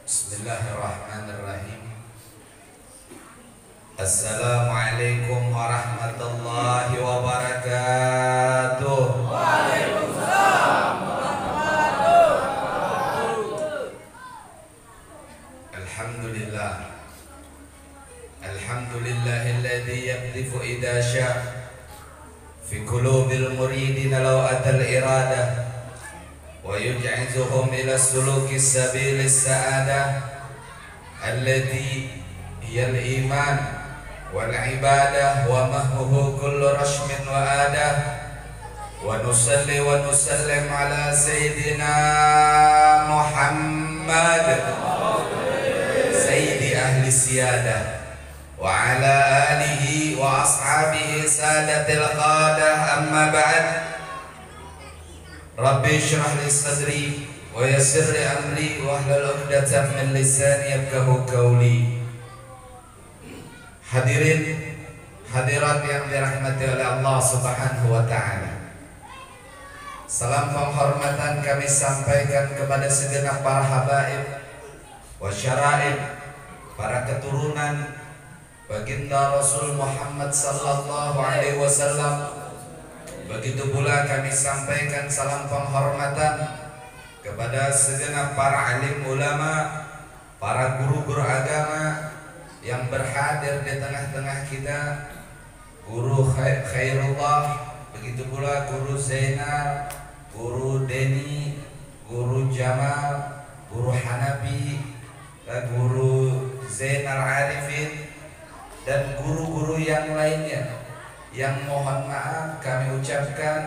Bismillahirrahmanirrahim. Assalamualaikum warahmatullahi wabarakatuh. Waalaikumsalam warahmatullahi wabarakatuh. Alhamdulillah. Alhamdulillahilladzi yaqdhifu idza syaa fi qulubil muridin law atal iradah wa yuj'izuhum ila suluki sabilis sa'adah allati hiya al-iman wal ibadah wa mahmuhu kullu rashmin wa adah wa nusalli wa nusallim ala sayyidina Muhammad sayyidi ahli siyadah wa ala alihi wa ashabihi sadatil qadah amma ba'd. Rabbi syrah li sadri wa yassir li amri wa hlul 'uqdatam min lisani yafqahu qawli. Hadirin hadirat yang dirahmati oleh Allah Subhanahu wa taala. Salam penghormatan kami sampaikan kepada segenap para habaib wa syara'ib, para keturunan baginda Rasul Muhammad sallallahu alaihi wasallam. Begitu pula kami sampaikan salam penghormatan kepada segenap para alim ulama, para guru-guru agama yang berhadir di tengah-tengah kita. Guru Khairullah, begitu pula Guru Zainal, Guru Deni, Guru Jamal, Guru Hanafi, Guru Zainal Arifin, dan guru-guru yang lainnya yang mohon maaf kami ucapkan,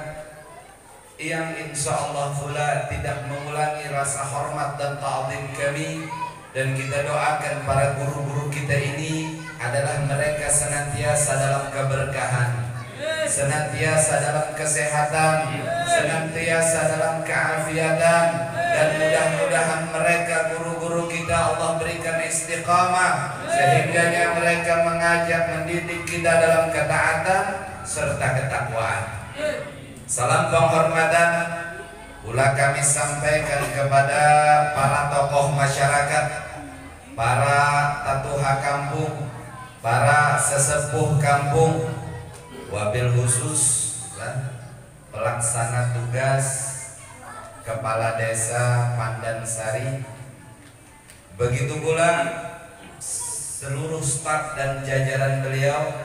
yang insya Allah pula tidak mengulangi rasa hormat dan ta'zim kami. Dan kita doakan para guru-guru kita ini adalah mereka senantiasa dalam keberkahan, senantiasa dalam kesehatan, senantiasa dalam keafiatan, dan mudah-mudahan mereka guru-guru kita Allah berikan istiqamah sehingganya mereka mengajak mendidik kita dalam ketaatan serta ketakwaan. Salam penghormatan pula kami sampaikan kepada para tokoh masyarakat, para tatuha kampung, para sesepuh kampung, wabil khusus pelaksana tugas Kepala Desa Pandansari, begitu pula seluruh staf dan jajaran beliau,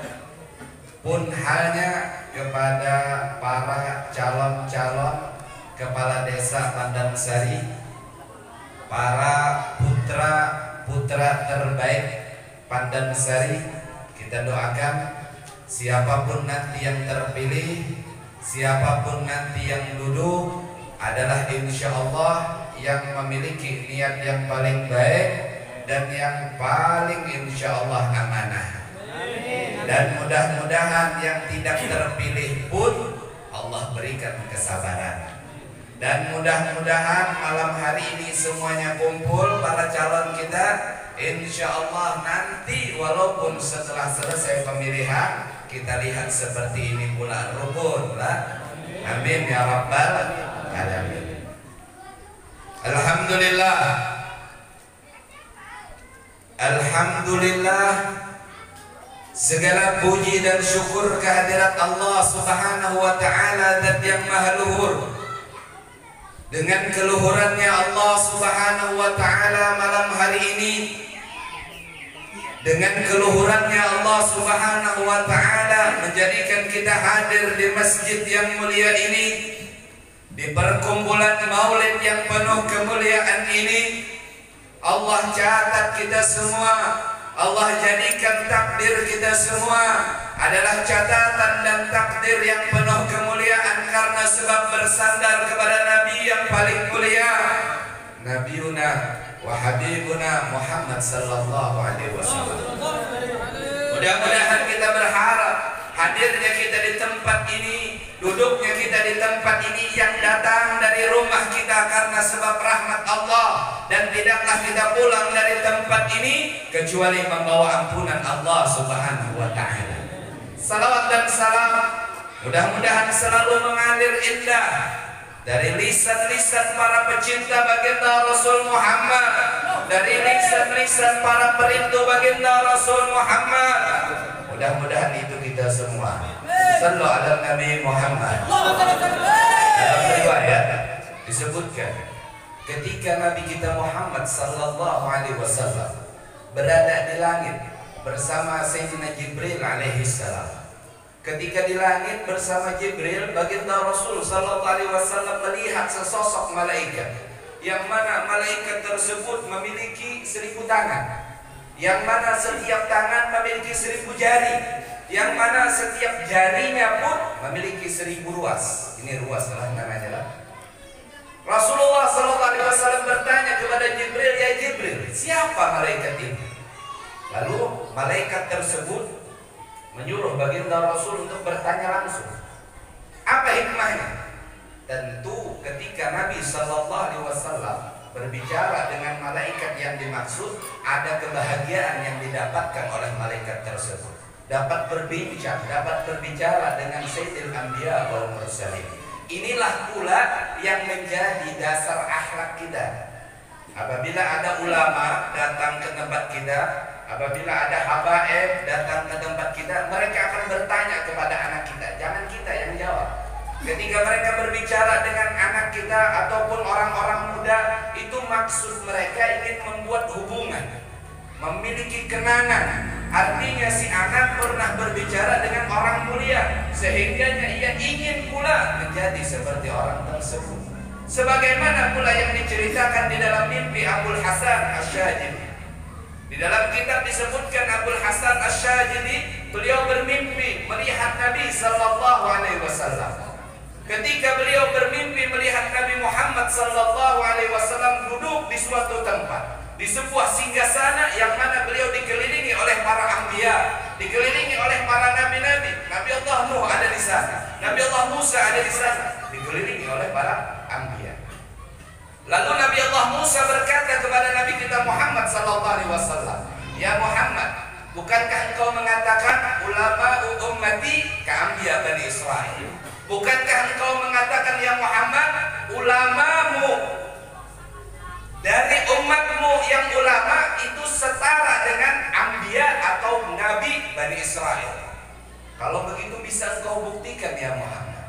pun halnya kepada para calon-calon Kepala Desa Pandansari, para putra-putra terbaik Pandansari. Kita doakan siapapun nanti yang terpilih, siapapun nanti yang duduk adalah insya Allah yang memiliki niat yang paling baik dan yang paling insya Allah amanah. Dan mudah-mudahan yang tidak terpilih pun Allah berikan kesabaran. Dan mudah-mudahan malam hari ini semuanya kumpul para calon kita, insya Allah nanti walaupun setelah selesai pemilihan kita lihat seperti ini pula rukun lah. Amin ya rabbal alamin. Alhamdulillah. Alhamdulillah, segala puji dan syukur kehadirat Allah Subhanahu wa taala, Zat yang maha luhur. Dengan keluhurannya Allah Subhanahu wa taala malam hari ini, dengan keluhurannya Allah Subhanahu wa taala menjadikan kita hadir di masjid yang mulia ini, di perkumpulan maulid yang penuh kemuliaan ini. Allah catat kita semua, Allah jadikan takdir kita semua adalah catatan dan takdir yang penuh kemuliaan karena sebab bersandar kepada Nabi yang paling mulia, Nabiuna wa Habibuna Muhammad sallallahu alaihi wasallam. Mudah-mudahan kita berharap hadirnya kita di tempat ini Duduknya kita di tempat ini yang datang dari rumah kita karena sebab rahmat Allah, dan tidaklah kita pulang dari tempat ini kecuali membawa ampunan Allah Subhanahu wa taala. Salawat dan salam mudah-mudahan selalu mengalir indah dari lisan-lisan para pecinta baginda Rasul Muhammad, dari lisan-lisan para perindu baginda Rasul Muhammad. Mudah-mudahan itu kita semua. Sallu ala Nabi Muhammad. Dalam riwayat disebutkan ketika Nabi kita Muhammad sallallahu alaihi wasallam berada di langit bersama Sayyidina Jibril alaihi salam. Ketika di langit bersama Jibril, baginda Rasul sallallahu alaihi wasallam melihat sesosok malaikat, yang mana malaikat tersebut memiliki 1000 tangan, yang mana setiap tangan memiliki 1000 jari, yang mana setiap jarinya pun memiliki 1000 ruas. Ini ruas lah namanya lah. Rasulullah sallallahu alaihi wasallam bertanya kepada Jibril, "Ya Jibril, siapa malaikat ini?" Lalu malaikat tersebut menyuruh baginda Rasul untuk bertanya langsung. Apa hikmahnya? Tentu ketika Nabi sallallahu alaihi wasallam berbicara dengan malaikat yang dimaksud, ada kebahagiaan yang didapatkan oleh malaikat tersebut. Dapat berbincang, dapat berbicara dengan Sayyidil Anbiya wal Mursalin. Inilah pula yang menjadi dasar akhlak kita. Apabila ada ulama datang ke tempat kita, apabila ada habaib datang ke tempat kita, mereka akan bertanya kepada anak kita, jangan kita yang jawab. Ketika mereka berbicara dengan anak kita ataupun orang-orang muda, itu maksud mereka ingin membuat hubungan, memiliki kenangan. Artinya si anak pernah berbicara dengan orang mulia, sehingga ia ingin pula menjadi seperti orang tersebut. Sebagaimana pula yang diceritakan di dalam mimpi Abul Hasan Asy-Syadzili. Di dalam kitab disebutkan Abul Hasan Asy-Syadzili, beliau bermimpi melihat Nabi sallallahu alaihi wasallam. Ketika beliau bermimpi melihat Nabi Muhammad sallallahu alaihi wasallam duduk di suatu tempat, di sebuah singgasana yang mana beliau dikelilingi oleh para anbiya, dikelilingi oleh para nabi-nabi. Nabi Allah Nuh ada di sana, Nabi Allah Musa ada di sana, dikelilingi oleh para anbiya. Lalu Nabi Allah Musa berkata kepada Nabi kita Muhammad sallallahu alaihi wasallam, "Ya Muhammad, bukankah engkau mengatakan ulama ummati ka-anbiya Bani Israil? Bukankah engkau mengatakan ya Muhammad, ulamamu dari umatmu yang ulama itu setara dengan anbiya atau nabi Bani Israil? Kalau begitu bisa engkau buktikan ya Muhammad."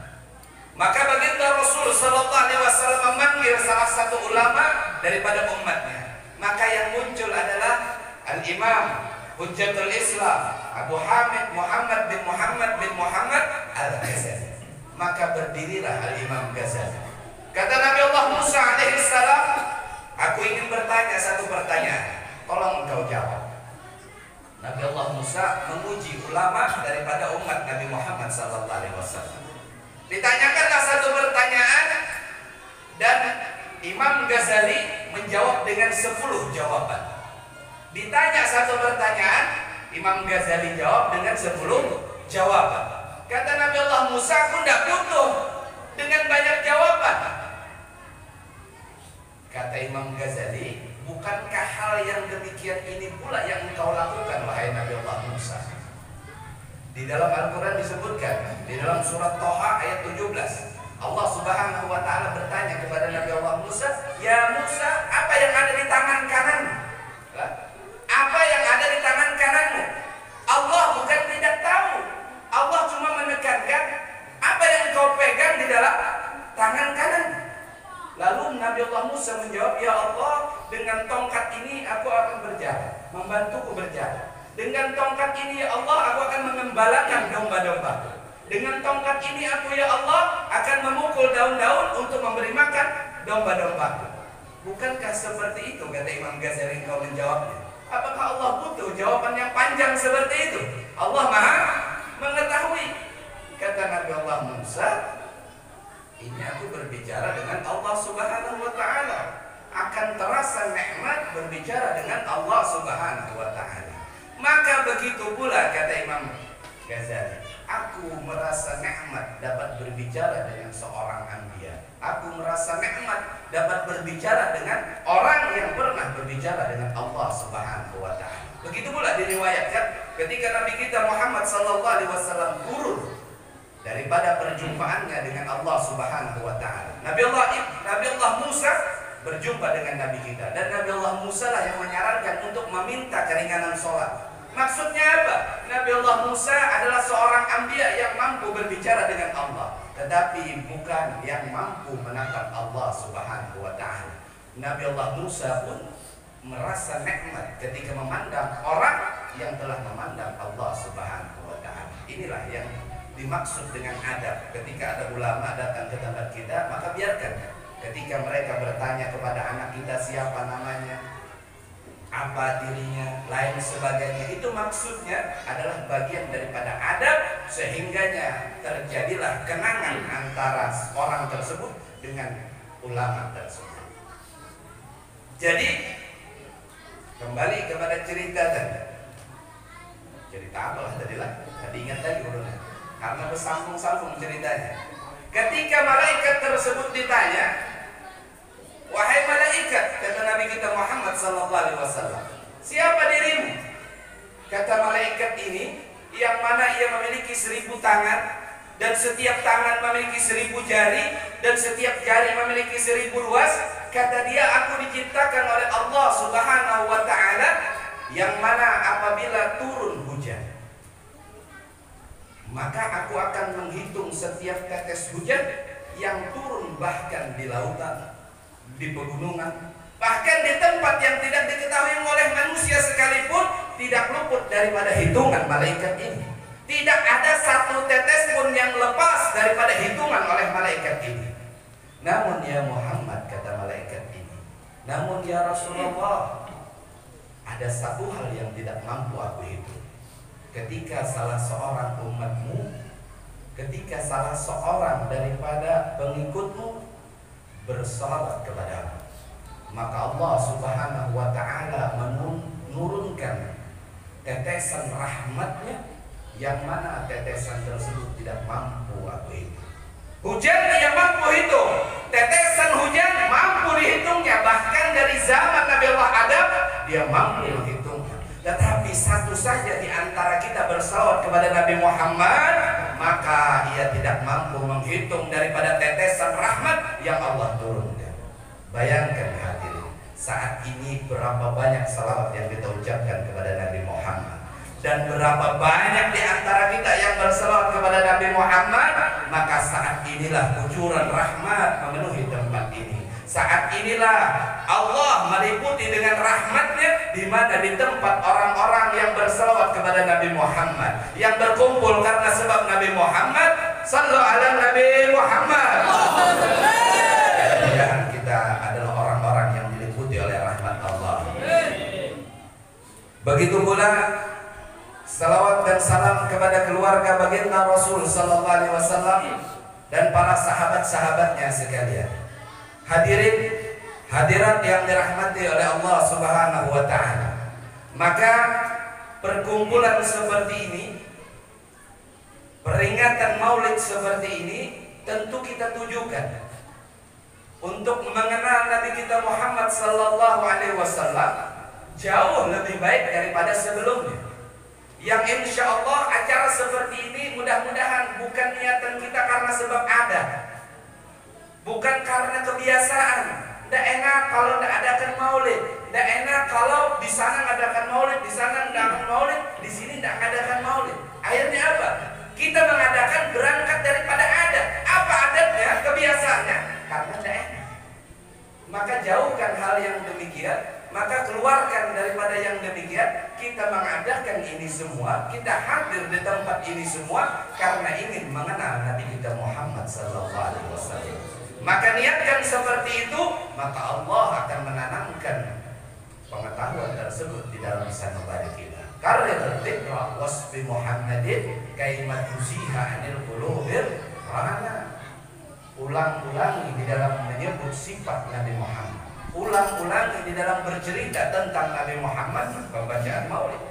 Maka baginda Rasul sallallahu alaihi wasallam memanggil salah satu ulama daripada umatnya. Maka yang muncul adalah Al-Imam Hujjatul Islam Abu Hamid Muhammad bin Muhammad Al-Ghazali. Maka berdirilah Al-Imam Ghazali. Kata Nabi Allah Musa alaihi salam, "Aku ingin bertanya satu pertanyaan, tolong engkau jawab." Nabi Allah Musa memuji ulama daripada umat Nabi Muhammad sallallahu alaihi wasallam. Ditanyakanlah satu pertanyaan dan Imam Ghazali menjawab dengan 10 jawaban. Ditanya satu pertanyaan, Imam Ghazali jawab dengan 10 jawaban. Kata Nabi Allah Musa, "Aku tidak butuh dengan banyak jawaban." Kata Imam Ghazali, "Bukankah hal yang demikian ini pula yang engkau lakukan wahai Nabi Allah Musa?" Di dalam Al-Quran disebutkan, di dalam surat Thaha ayat 17, Allah Subhanahu wa ta'ala bertanya kepada Nabi Allah Musa, "Ya Musa, apa yang ada di tangan kananmu?" Apa yang ada di tangan kananmu? Allah bukan tidak tahu. Allah cuma menekankan apa yang kau pegang di dalam tangan kanan. Lalu Nabi Allah Musa menjawab, "Ya Allah, dengan tongkat ini aku akan berjalan, membantuku berjalan. Dengan tongkat ini ya Allah, aku akan mengembalakan domba-domba. Dengan tongkat ini aku ya Allah akan memukul daun-daun untuk memberi makan domba-domba." Bukankah seperti itu kata Imam Ghazali engkau menjawabnya? Apakah Allah butuh jawaban yang panjang seperti itu? Allah Maha mengetahui. Kata Nabi Allah Musa, "Ini aku berbicara dengan Allah Subhanahu wa ta'ala. Akan terasa nikmat berbicara dengan Allah Subhanahu wa ta'ala." Maka begitu pula kata Imam Ghazali, Aku merasa nikmat dapat berbicara dengan seorang anbiya. Aku merasa nikmat dapat berbicara dengan orang yang pernah berbicara dengan Allah Subhanahu wa taala. Begitu pula diriwayatkan ketika Nabi kita Muhammad sallallahu alaihi wasallam turun daripada perjumpaannya dengan Allah Subhanahu wa taala. Nabi Allah Musa berjumpa dengan Nabi kita, dan Nabi Allah Musa lah yang menyarankan untuk meminta keringanan sholat. Maksudnya apa? Nabi Allah Musa adalah seorang anbiya yang mampu berbicara dengan Allah, tetapi bukan yang mampu menatap Allah Subhanahu wa taala. Nabi Allah Musa pun merasa nikmat ketika memandang orang yang telah memandang Allah Subhanahu wa taala. Inilah yang dimaksud dengan adab. Ketika ada ulama datang ke tempat kita, maka biarkan ketika mereka bertanya kepada anak kita siapa namanya, apa dirinya, lain sebagainya, itu maksudnya adalah bagian daripada adab, sehingganya terjadilah kenangan antara orang tersebut dengan ulama tersebut. Jadi kembali kepada cerita tadi. Cerita apalah tadi lah? Tadi ingat lagi ulunnya, karena bersambung-sambung ceritanya. Ketika malaikat tersebut ditanya, wahai malaikat, kata Nabi kita Muhammad sallallahu alaihi wasallam, siapa dirimu? Kata malaikat ini, yang mana ia memiliki 1000 tangan, dan setiap tangan memiliki 1000 jari, dan setiap jari memiliki 1000 ruas. Kata dia, aku diciptakan oleh Allah Subhanahu wa taala, yang mana apabila turun hujan, maka aku akan menghitung setiap tetes hujan yang turun, bahkan di lautan, di pegunungan, bahkan di tempat yang tidak diketahui oleh manusia sekalipun, tidak luput daripada hitungan malaikat ini. Tidak ada satu tetes pun yang lepas daripada hitungan oleh malaikat ini. Namun ya Muhammad, kata malaikat ini, namun ya Rasulullah, ada satu hal yang tidak mampu aku hitung. Ketika salah seorang umatmu, ketika salah seorang daripada pengikutmu bersalawat kepadamu, maka Allah Subhanahu wa taala menurunkan tetesan rahmatnya, yang mana tetesan tersebut tidak mampu aku hitung. Hujan yang mampu hitung, tetesan hujan mampu dihitungnya, bahkan dari zaman Nabi Allah Adam dia mampu menghitungnya. Tetapi satu saja di antara kita bersalawat kepada Nabi Muhammad, maka ia tidak mampu menghitung daripada tetesan rahmat yang Allah turunkan. Bayangkan hadirin, saat ini berapa banyak salawat yang kita ucapkan kepada Nabi Muhammad, dan berapa banyak di antara kita yang bersalawat kepada Nabi Muhammad, maka saat inilah kucuran rahmat memenuhi tempat ini. Saat inilah Allah meliputi dengan rahmatnya, di mana di tempat orang-orang yang bersalawat kepada Nabi Muhammad, yang berkumpul karena sebab Nabi Muhammad. Sallu ala Nabi Muhammad. Mudah-mudahan kita adalah orang-orang yang diliputi oleh rahmat Allah. Begitu pula salawat dan salam kepada keluarga baginda Rasul sallallahu alaihi wasallam dan para sahabat-sahabatnya sekalian. Hadirin hadirat yang dirahmati oleh Allah Subhanahu wa taala. Maka perkumpulan seperti ini, peringatan Maulid seperti ini, tentu kita tujukan untuk mengenal Nabi kita Muhammad sallallahu alaihi wasallam jauh lebih baik daripada sebelumnya. Yang insya Allah acara seperti ini mudah-mudahan bukan niatan kita karena sebab ada, bukan karena kebiasaan. Tidak enak kalau tidak adakan maulid, tidak enak kalau di sana ngadakan maulid, di sana ngadakan maulid, di sini tidak ngadakan maulid. Akhirnya apa? Kita mengadakan berangkat daripada adat. Apa adatnya? Kebiasaannya? Karena tidak enak. Maka jauhkan hal yang demikian, maka keluarkan daripada yang demikian. Kita mengadakan ini semua, kita hadir di tempat ini semua karena ingin mengenal Nabi kita Muhammad sallallahu alaihi wasallam. Maka niatkan seperti itu, maka Allah akan menanamkan pengetahuan tersebut di dalam sanubari kita. Karena dzikra wasfi Muhammadin kaimat usiha anil qulubil rana. Ulang-ulangi di dalam menyebut sifat Nabi Muhammad, ulang-ulangi di dalam bercerita tentang Nabi Muhammad, pembacaan maulid.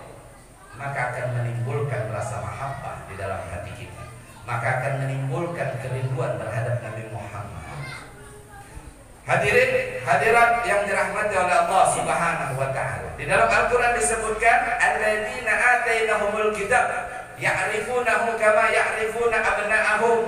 maka akan menimbulkan rasa mahabbah di dalam hati kita, maka akan menimbulkan kerinduan terhadap Nabi Muhammad. Hadirin hadirat yang dirahmati oleh Allah Subhanahu wa taala. Di dalam Al-Qur'an disebutkan alladzina atainahumul kitab ya'rifunahu kama ya'rifuna abna'ahum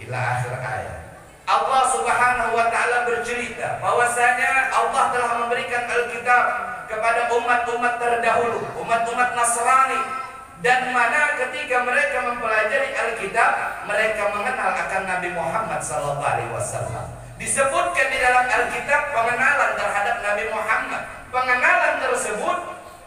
ila akhir ayat. Allah Subhanahu wa taala bercerita bahwasanya Allah telah memberikan Alkitab kepada umat-umat terdahulu, umat-umat Nasrani, dan mana ketika mereka mempelajari Alkitab, mereka mengenal akan Nabi Muhammad sallallahu alaihi wasallam. Disebutkan di dalam Alkitab pengenalan terhadap Nabi Muhammad. Pengenalan tersebut,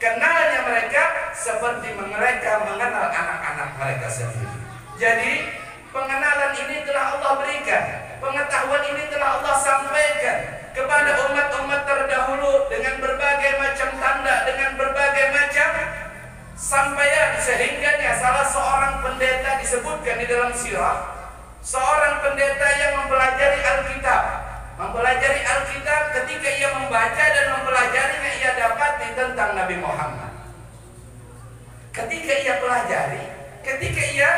kenalnya mereka seperti mereka mengenal anak-anak mereka sendiri. Jadi pengenalan ini telah Allah berikan, pengetahuan ini telah Allah sampaikan kepada umat-umat terdahulu dengan berbagai macam tanda, dengan berbagai macam sampaian, sehingganya salah seorang pendeta disebutkan di dalam sirah, seorang pendeta yang mempelajari Alkitab. Mempelajari Alkitab, ketika ia membaca dan mempelajarinya, ia dapati tentang Nabi Muhammad. Ketika ia pelajari, ketika ia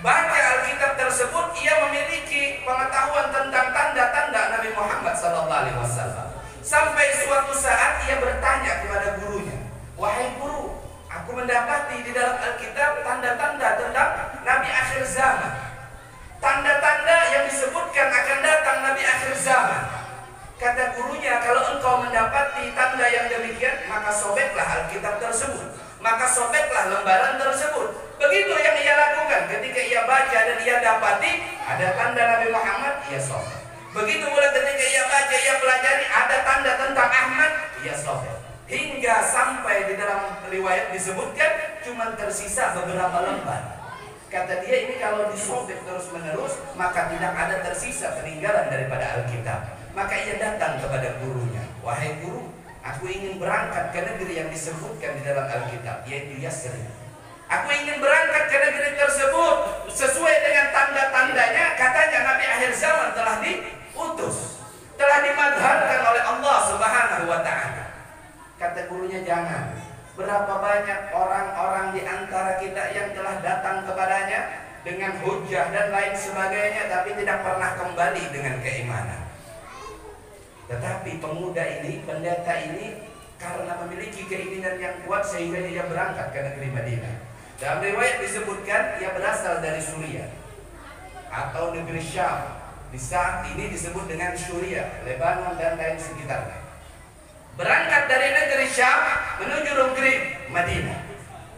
baca Alkitab tersebut, ia memiliki pengetahuan tentang tanda-tanda Nabi Muhammad SAW. Sampai suatu saat ia bertanya kepada gurunya, "Wahai guru, aku mendapati di dalam Alkitab tanda-tanda tentang Nabi akhir zaman. Tanda-tanda yang disebutkan akan datang Nabi akhir zaman." Kata gurunya, "Kalau engkau mendapati tanda yang demikian, maka sobeklah Alkitab tersebut, maka sobeklah lembaran tersebut." Begitu yang ia lakukan. Ketika ia baca dan ia dapati ada tanda Nabi Muhammad, ia sobek. Begitu pula ketika ia baca, ia pelajari ada tanda tentang Ahmad, ia sobek. Hingga sampai di dalam riwayat disebutkan cuma tersisa beberapa lembar. Kata dia, ini kalau disobek terus menerus, maka tidak ada tersisa peninggalan daripada Alkitab. Maka ia datang kepada gurunya, "Wahai guru, aku ingin berangkat ke negeri yang disebutkan di dalam Alkitab, yaitu Yasrib. Aku ingin berangkat ke negeri tersebut sesuai dengan tanda-tandanya. Katanya Nabi akhir zaman telah diutus, telah dimadharkan oleh Allah Subhanahu wa taala." Kata gurunya, "Jangan. Berapa banyak orang-orang di antara kita yang telah datang kepadanya dengan hujah dan lain sebagainya, tapi tidak pernah kembali dengan keimanan. Tetapi pemuda ini, pendeta ini, karena memiliki keinginan yang kuat sehingga ia berangkat ke negeri Madinah." Dalam riwayat disebutkan ia berasal dari Suriah atau negeri Syam. Di saat ini disebut dengan Suriah, Lebanon dan lain sekitarnya. Berangkat dari negeri Syam menuju negeri Madinah.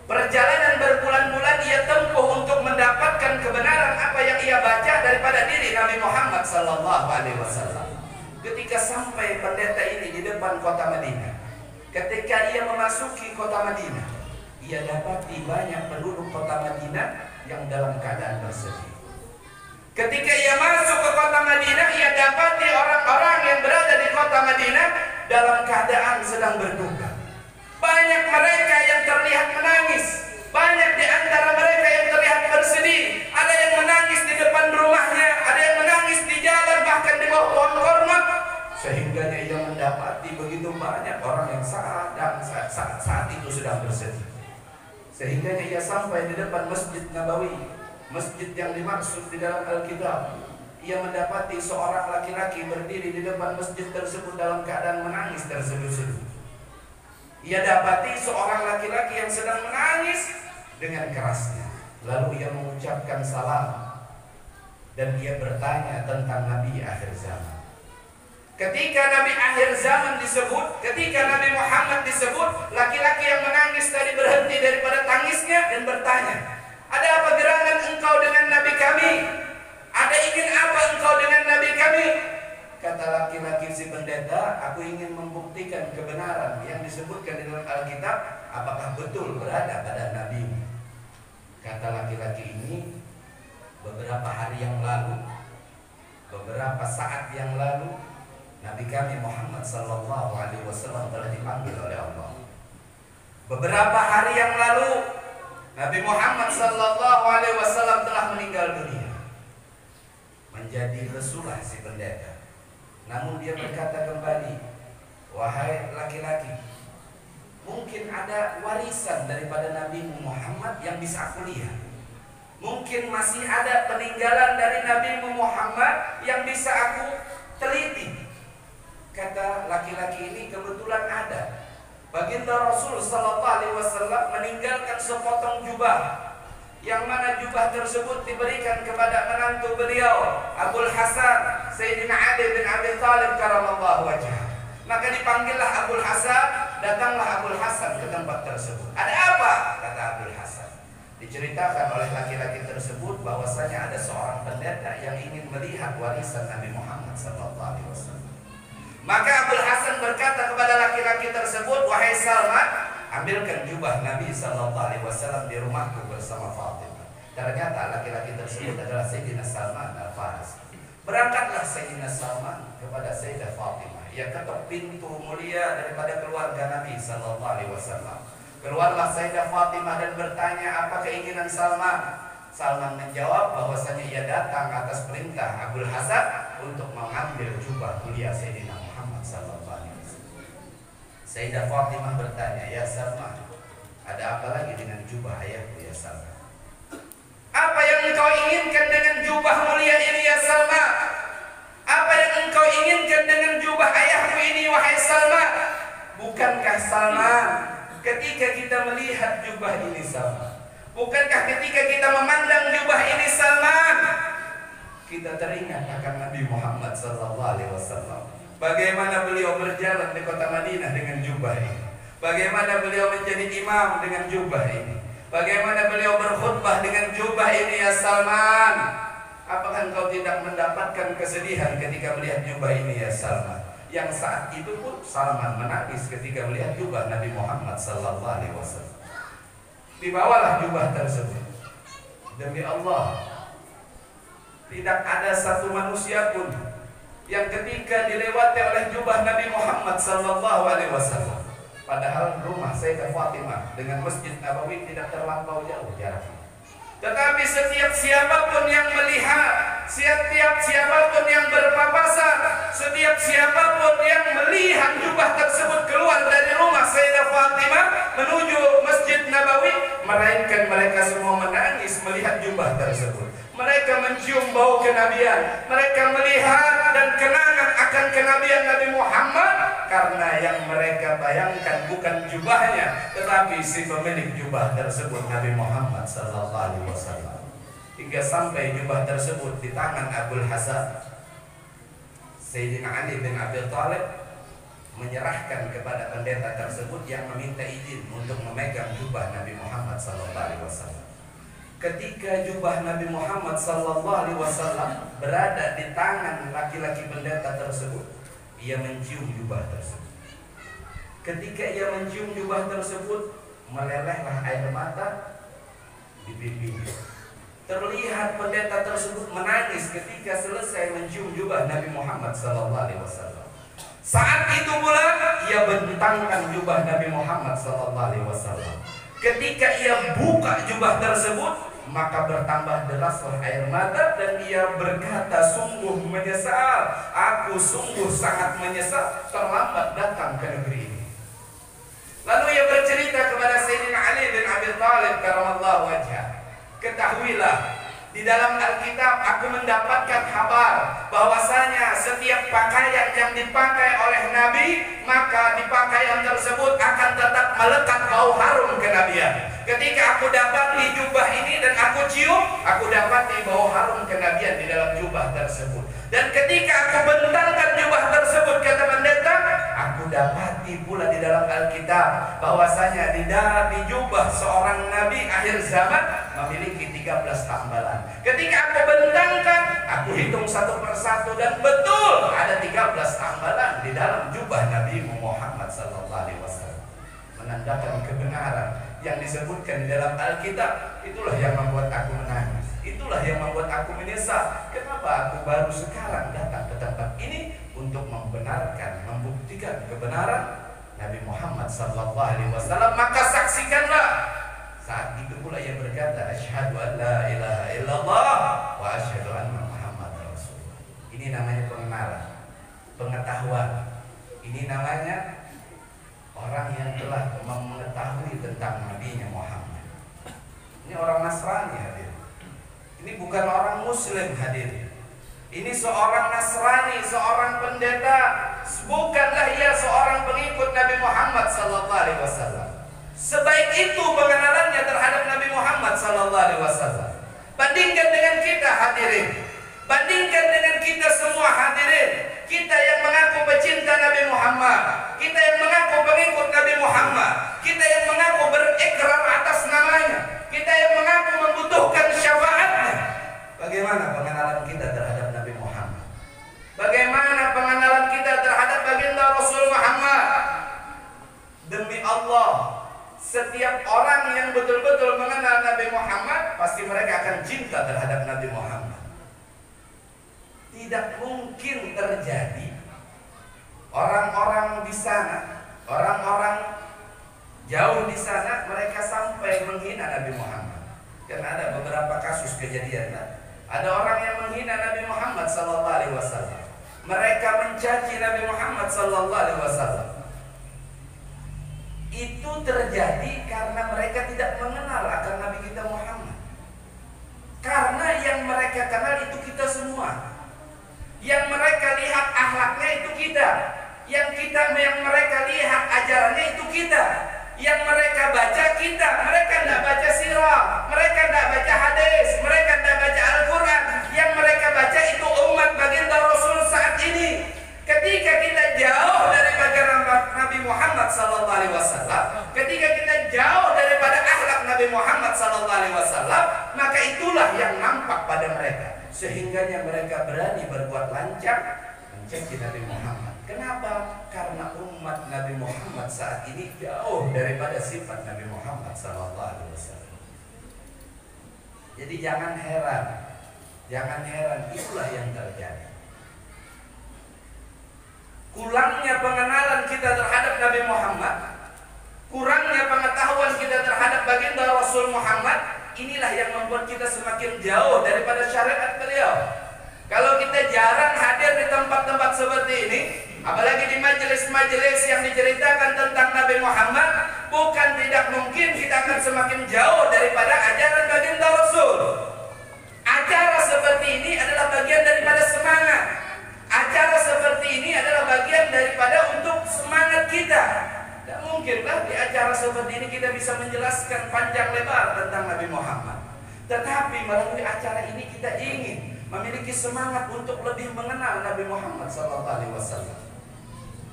Perjalanan berbulan-bulan ia tempuh untuk mendapatkan kebenaran apa yang ia baca daripada diri Nabi Muhammad SAW. Ketika sampai pendeta ini di depan kota Madinah, ketika ia memasuki kota Madinah, ia dapati banyak penduduk kota Madinah yang dalam keadaan bersedih. Ketika ia masuk ke kota Madinah, ia dapati orang-orang yang berada di kota Madinah dalam keadaan sedang berduka. Banyak mereka yang terlihat menangis, banyak di antara mereka yang terlihat bersedih. Ada yang menangis di depan rumahnya, ada yang menangis di jalan, bahkan di bawah pohon kurma. Sehingga ia mendapati begitu banyak orang yang saat itu sedang bersedih. Sehingga ia sampai di depan Masjid Nabawi, masjid yang dimaksud di dalam Alkitab. Ia mendapati seorang laki-laki berdiri di depan masjid tersebut dalam keadaan menangis terseduh-seduh. Ia dapati seorang laki-laki yang sedang menangis dengan kerasnya. Lalu ia mengucapkan salam dan ia bertanya tentang Nabi akhir zaman. Ketika Nabi akhir zaman disebut, ketika Nabi Muhammad disebut, laki-laki yang menangis tadi berhenti daripada tangisnya dan bertanya, "Ada apa gerangan engkau dengan Nabi kami? Ada ingin apa engkau dengan Nabi kami?" Kata laki-laki si pendeta, "Aku ingin membuktikan kebenaran yang disebutkan di dalam Alkitab, apakah betul berada pada Nabi." Kata laki-laki ini, "Beberapa hari yang lalu, beberapa saat yang lalu, Nabi kami Muhammad sallallahu alaihi wasallam telah dipanggil oleh Allah. Beberapa hari yang lalu, Nabi Muhammad sallallahu alaihi wasallam telah meninggal dunia." Menjadi lesulah si pendeta. Namun dia berkata kembali, "Wahai laki-laki, mungkin ada warisan warisan daripada Nabi Muhammad yang bisa aku lihat. Mungkin masih ada peninggalan dari Nabi Muhammad yang bisa aku teliti. Kata laki-laki ini, kebetulan ada. Baginda Rasul sallallahu alaihi wasallam meninggalkan sepotong jubah, yang mana jubah tersebut diberikan kepada menantu beliau, Abul Hasan Sayyidina Ali bin Abi Thalib karamallahu wajhah. Maka dipanggillah Abul Hasan, datanglah Abul Hasan ke tempat tersebut. Ada apa? Kata Abul Hasan. Diceritakan oleh laki-laki tersebut bahwasanya ada seorang pendeta yang ingin melihat warisan Nabi Muhammad sallallahu alaihi wasallam. Maka Abul Hasan berkata kepada laki-laki tersebut, wahai Salman, ambilkan jubah Nabi sallallahu alaihi wasallam di rumahku bersama Fatimah. Ternyata laki-laki tersebut adalah Sayyidina Salman Al-Farisi. Berangkatlah Sayyidina Salman kepada Sayyidah Fatimah yang ketok pintu mulia daripada keluarga Nabi sallallahu alaihi wasallam. Keluarlah Sayyidah Fatimah dan bertanya, apa keinginan Salman? Salman menjawab bahwasanya ia datang atas perintah Abul Hasan untuk mengambil jubah mulia Sayyidina Muhammad sallallahu alaihi wasallam. Sayyidah Fatimah bertanya, ya Salman, ada apa lagi dengan jubah ayahku ya Salman? Apa yang engkau inginkan dengan jubah mulia ini ya Salman? Apa yang engkau inginkan dengan jubah ayahku ini wahai Salman? Bukankah Salman, ketika kita melihat jubah ini Salman, bukankah ketika kita memandang jubah ini Salman, kita teringat akan Nabi Muhammad sallallahu alaihi wasallam? Bagaimana beliau berjalan di kota Madinah dengan jubah ini? Bagaimana beliau menjadi imam dengan jubah ini? Bagaimana beliau berkhutbah dengan jubah ini ya Salman? Apakah engkau tidak mendapatkan kesedihan ketika melihat jubah ini ya Salman? Yang saat itu pun Salman menangis ketika melihat jubah Nabi Muhammad sallallahu alaihi wasallam. Dibawalah jubah tersebut. Demi Allah, tidak ada satu manusia pun yang ketika dilewati oleh jubah Nabi Muhammad sallallahu alaihi wasallam, padahal rumah Sayyidah Fatimah dengan Masjid Nabawi tidak terlampau jauh jaraknya, tetapi setiap siapapun yang melihat, setiap siapapun yang berpapasan, setiap siapapun yang melihat jubah tersebut keluar dari rumah Sayyidah Fatimah menuju Masjid Nabawi, melainkan mereka semua menangis melihat jubah tersebut. Mereka mencium bau kenabian, mereka melihat dan kenangan akan kenabian Nabi Muhammad, karena yang mereka bayangkan bukan jubahnya, tetapi si pemilik jubah tersebut, Nabi Muhammad sallallahu alaihi wasallam. Hingga sampai jubah tersebut di tangan Abul Hasan, Sayyidina Ali bin Abi Thalib menyerahkan kepada pendeta tersebut yang meminta izin untuk memegang jubah Nabi Muhammad sallallahu alaihi wasallam. Ketika jubah Nabi Muhammad sallallahu alaihi wasallam berada di tangan laki-laki pendeta tersebut, ia mencium jubah tersebut. Ketika ia mencium jubah tersebut, melelehlah air mata di pipinya. Terlihat pendeta tersebut menangis ketika selesai mencium jubah Nabi Muhammad sallallahu alaihi wasallam. Saat itu pula ia bentangkan jubah Nabi Muhammad sallallahu alaihi wasallam. Ketika ia buka jubah tersebut, maka bertambah deraslah air mata dan ia berkata, sungguh menyesal, aku sungguh sangat menyesal terlambat datang ke negeri ini. Lalu ia bercerita kepada Sayyidina Ali bin Abi Thalib karamallahu wajhah, ketahuilah, di dalam Alkitab aku mendapatkan kabar bahwasanya setiap pakaian yang dipakai oleh Nabi, maka di pakaian tersebut akan tetap melekat bau harum kenabian. Ketika aku dapati jubah ini dan aku cium, aku dapati bau harum kenabian di dalam jubah tersebut. Dan ketika aku bentangkan jubah tersebut, kata pendeta, aku dapati pula di dalam Alkitab bahwasanya di jubah seorang nabi akhir zaman memiliki 13 tambalan. Ketika aku bentangkan, aku hitung satu persatu dan betul ada 13 tambalan di dalam jubah Nabi Muhammad sallallahu alaihi wasallam. Menandakan kebenaran yang disebutkan di dalam Alkitab. Itulah yang membuat aku menangis, itulah yang membuat aku menyesal. Kenapa aku baru sekarang datang ke tempat ini untuk membenarkan, membuktikan kebenaran Nabi Muhammad sallallahu alaihi wasallam. Maka saksikanlah. Saat itu pula ia berkata, asyhadu an la ilaha illallah wa asyhadu anna Muhammadar Rasulullah. Ini namanya pengenalan, pengetahuan. Ini namanya orang yang telah mengetahui tentang tentang nabinya Muhammad. Ini orang Nasrani hadir. Ini bukan orang Muslim hadir. Ini seorang Nasrani, seorang pendeta, bukanlah ia seorang pengikut Nabi Muhammad sallallahu alaihi wasallam. Sebaik itu pengenalannya terhadap Nabi Muhammad sallallahu alaihi wasallam. Bandingkan dengan kita hadirin. Bandingkan dengan kita semua hadirin. Kita yang mengaku pecinta Nabi Muhammad, kita yang mengaku pengikut Nabi Muhammad, kita yang mengaku berikrar atas namanya, kita yang mengaku membutuhkan syafaatnya. Bagaimana pengenalan kita terhadap Nabi Muhammad? Bagaimana pengenalan kita terhadap baginda Rasul Muhammad? Demi Allah, setiap orang yang betul-betul mengenal Nabi Muhammad, pasti mereka akan cinta terhadap Nabi Muhammad. Tidak mungkin terjadi orang-orang di sana, orang-orang jauh di sana, mereka sampai menghina Nabi Muhammad. Karena ada beberapa kasus kejadian, ada orang yang menghina Nabi Muhammad sallallahu alaihi wasallam. Mereka mencaci Nabi Muhammad sallallahu alaihi wasallam. Itu terjadi karena mereka tidak mengenal akan Nabi kita Muhammad. Karena yang mereka kenal itu kita semua. Yang mereka lihat akhlaknya itu kita. Yang mereka lihat ajarannya itu kita. Yang mereka baca kita. Mereka tidak baca sirah, mereka tidak baca hadis, mereka tidak baca Al-Quran. Yang mereka baca itu umat baginda Rasul saat ini. Ketika kita jauh dari baginda Nabi Muhammad SAW, ketika kita jauh daripada akhlak Nabi Muhammad SAW, maka itulah yang nampak pada mereka. Sehingganya mereka berani berbuat lancang mencaci Nabi Muhammad. Kenapa? Karena umat Nabi Muhammad saat ini jauh daripada sifat Nabi Muhammad SAW. Jadi jangan heran, itulah yang terjadi. Kurangnya pengenalan kita terhadap Nabi Muhammad, kurangnya pengetahuan kita terhadap baginda Rasul Muhammad, inilah yang membuat kita semakin jauh daripada syariat beliau. Kalau kita jarang hadir di tempat-tempat seperti ini, apalagi di majelis-majelis yang diceritakan tentang Nabi Muhammad, bukan tidak mungkin kita akan semakin jauh daripada ajaran baginda Rasul. Acara seperti ini adalah bagian daripada semangat. Acara seperti ini adalah bagian daripada untuk semangat kita. Tidak mungkinlah di acara seperti ini kita bisa menjelaskan panjang lebar tentang Nabi Muhammad. Tetapi melalui acara ini kita ingin memiliki semangat untuk lebih mengenal Nabi Muhammad SAW.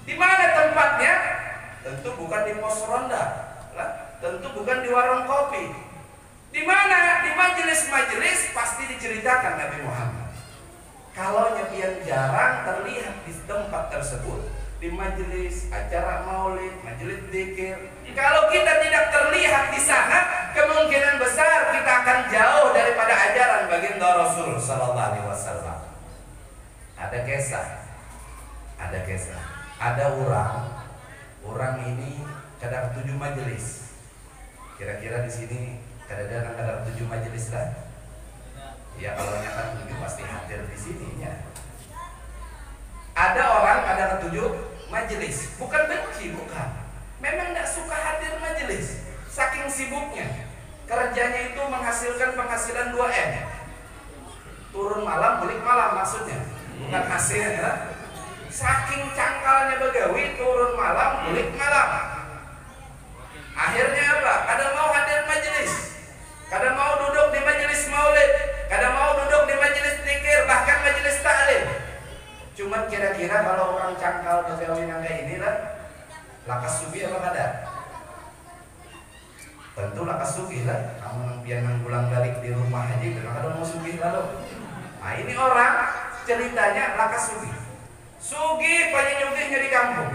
Di mana tempatnya? Tentu bukan di pos ronda, tentu bukan di warung kopi. Di mana? Di majelis-majelis pasti diceritakan Nabi Muhammad. Kalau yang jarang terlihat di tempat tersebut, di majelis, acara maulid, majelis zikir. Kalau kita tidak terlihat di sana, kemungkinan besar kita akan jauh daripada ajaran baginda Rasul sallallahu alaihi wasallam. Ada kisah. Ada orang ini kadang 7 majelis. Kira-kira di sini kadang 7 majelis lah. Ya kalau nyata 7 pasti hadir di sini ya. Ada orang ada 7 majelis, bukan benci, bukan. Memang tidak suka hadir majelis, saking sibuknya. Kerjanya itu menghasilkan penghasilan 2M. Turun malam, balik malam maksudnya, bukan hasilnya. Saking cangkalnya begawi, turun malam, balik malam. Akhirnya apa? Kadang mau hadir majelis, kadang mau duduk di majelis maulid, kadang mau duduk di majelis zikir, bahkan majelis ta'lim. Cuman kira-kira kalau orang cangkal begawi yang kayak ini lah, lakas sugi apa kada? Tentu lakas sugi lah. Kamu yang pulang balik di rumah haji, kalau mau sugi lalu. Nah ini orang ceritanya lakas sugi. Sugi banyak nyugihnya di kampung.